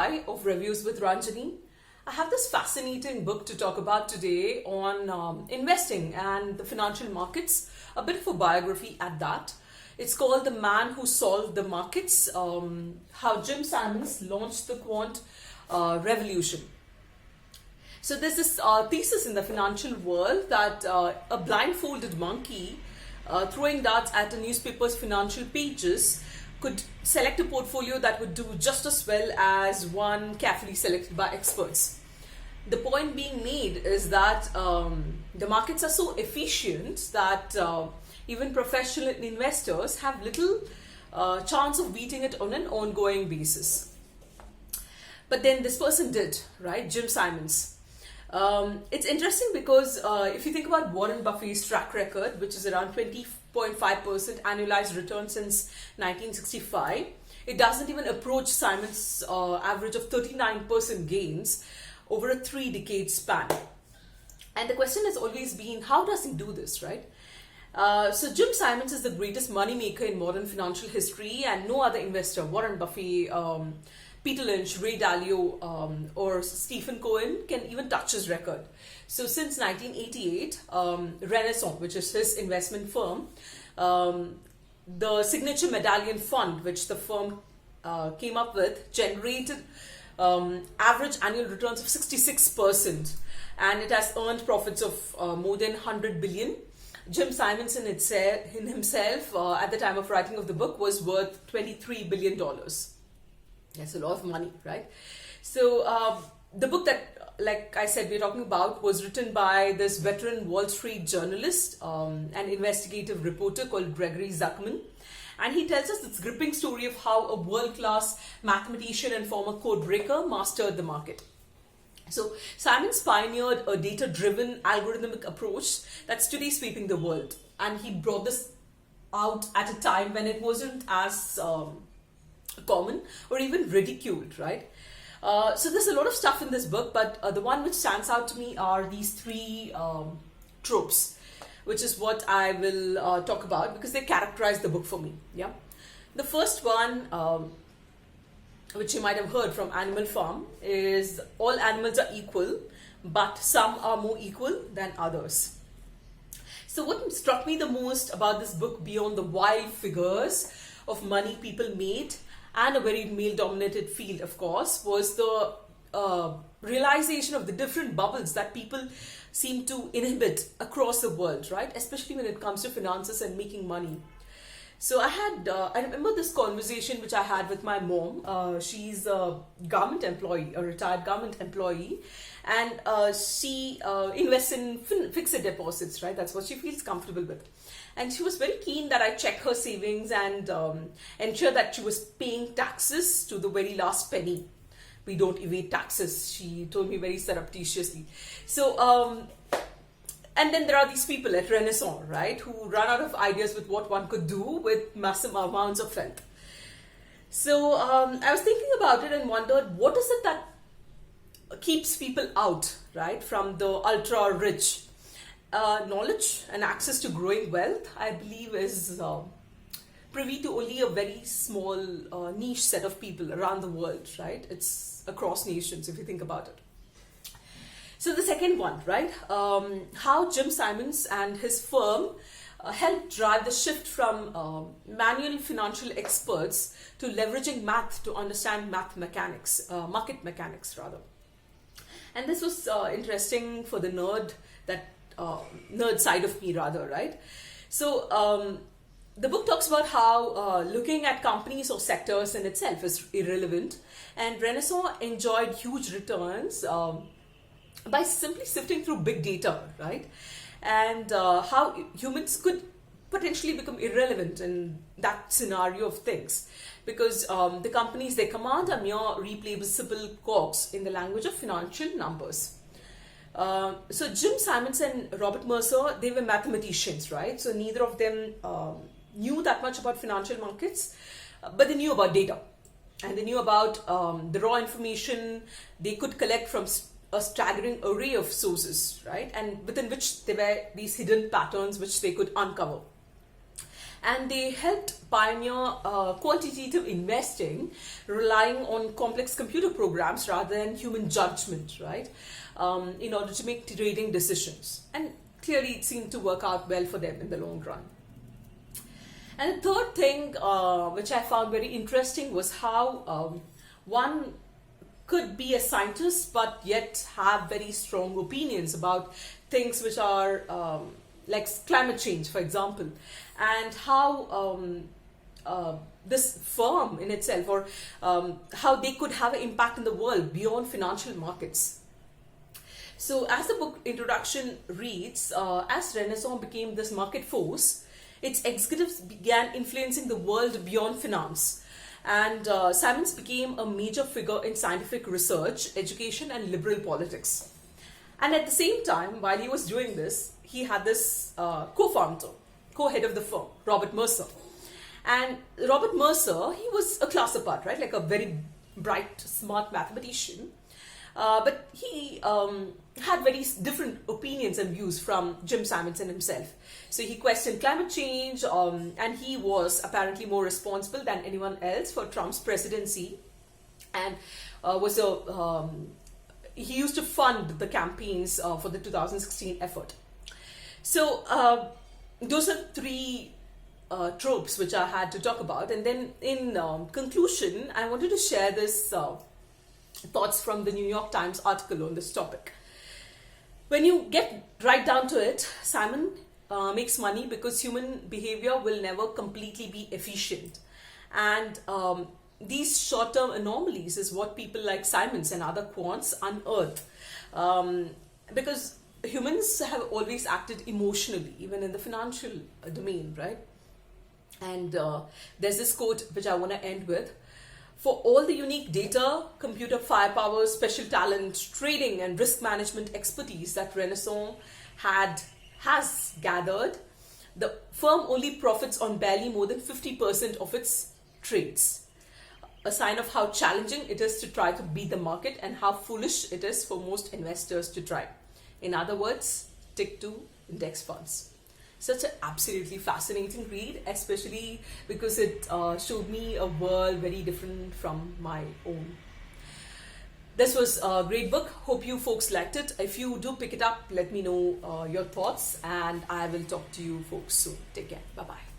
5 of Reviews with Ranjani. I have this fascinating book to talk about today on investing and the financial markets, a bit of a biography at that. It's called The Man Who Solved the Markets, how Jim Simons launched the quant revolution. So there's this thesis in the financial world that a blindfolded monkey throwing darts at a newspaper's financial pages could select a portfolio that would do just as well as one carefully selected by experts. The point being made is that the markets are so efficient that even professional investors have little chance of beating it on an ongoing basis. But then this person did, right? Jim Simons. It's interesting because if you think about Warren Buffett's track record, which is around 20.5% annualized return since 1965, it doesn't even approach Simons' average of 39% gains over a 3-decade span. And the question has always been, how does he do this, right? So Jim Simons is the greatest moneymaker in modern financial history, and no other investor, Warren Buffett, Peter Lynch, Ray Dalio, or Stephen Cohen, can even touch his record. So since 1988, Renaissance, which is his investment firm, the signature Medallion fund, which the firm came up with, generated average annual returns of 66%, and it has earned profits of more than 100 billion. Jim Simons in himself, at the time of writing of the book, was worth $23 billion. That's a lot of money, right? So the book that, like I said, we're talking about was written by this veteran Wall Street journalist and investigative reporter called Gregory Zuckerman. And he tells us this gripping story of how a world-class mathematician and former codebreaker mastered the market. So Simons pioneered a data-driven algorithmic approach that's today sweeping the world. And he brought this out at a time when it wasn't as common or even ridiculed, right? So there's a lot of stuff in this book, but the one which stands out to me are these 3 tropes, which is what I will talk about because they characterize the book for me. Yeah, the first one, which you might have heard from Animal Farm, is all animals are equal, but some are more equal than others. So what struck me the most about this book, beyond the wild figures of money people made and a very male-dominated field, of course, was the realization of the different bubbles that people seem to inhabit across the world, right? Especially when it comes to finances and making money. So I remember this conversation which I had with my mom. She's a government employee, a retired government employee, and she invests in fixed deposits, right? That's what she feels comfortable with. And she was very keen that I check her savings and ensure that she was paying taxes to the very last penny. We don't evade taxes, she told me very surreptitiously. So, and then there are these people at Renaissance, right, who run out of ideas with what one could do with massive amounts of wealth. So I was thinking about it and wondered, what is it that keeps people out, right, from the ultra-rich? Knowledge and access to growing wealth, I believe, is privy to only a very small niche set of people around the world, right? It's across nations, if you think about it. So the second one, right? How Jim Simons and his firm helped drive the shift from manual financial experts to leveraging math to understand market mechanics rather. And this was interesting for the nerd side of me rather, right? So the book talks about how looking at companies or sectors in itself is irrelevant, and Renaissance enjoyed huge returns by simply sifting through big data, right? And how humans could potentially become irrelevant in that scenario of things, because the companies they command are mere replaceable cogs in the language of financial numbers. So Jim Simons and Robert Mercer, they were mathematicians, right? So neither of them knew that much about financial markets, but they knew about data. And they knew about the raw information they could collect from a staggering array of sources, right? And within which there were these hidden patterns which they could uncover. and they helped pioneer quantitative investing, relying on complex computer programs rather than human judgment, right, in order to make trading decisions. And clearly it seemed to work out well for them in the long run. And the third thing which I found very interesting was how one could be a scientist but yet have very strong opinions about things which are like climate change, for example, and how this firm in itself, or how they could have an impact in the world beyond financial markets. So as the book introduction reads, as Renaissance became this market force, its executives began influencing the world beyond finance. And Simons became a major figure in scientific research, education, and liberal politics. And at the same time, while he was doing this, he had this co-founder, co-head of the firm, Robert Mercer. And Robert Mercer, he was a class apart, right? Like a very bright, smart mathematician. But he had very different opinions and views from Jim Simonson himself. So he questioned climate change, and he was apparently more responsible than anyone else for Trump's presidency, and he used to fund the campaigns for the 2016 effort. So those are three tropes which I had to talk about. And then in conclusion, I wanted to share this thoughts from the New York Times article on this topic. When you get right down to it, Simon makes money because human behavior will never completely be efficient. And these short-term anomalies is what people like Simons and other quants unearth. Because humans have always acted emotionally, even in the financial domain, right? And there's this quote which I want to end with. For all the unique data, computer firepower, special talent, trading and risk management expertise that Renaissance has gathered, the firm only profits on barely more than 50% of its trades. A sign of how challenging it is to try to beat the market and how foolish it is for most investors to try. In other words, stick to index funds. Such an absolutely fascinating read, especially because it showed me a world very different from my own. This was a great book. Hope you folks liked it. If you do pick it up, let me know your thoughts, and I will talk to you folks soon. Take care. Bye-bye.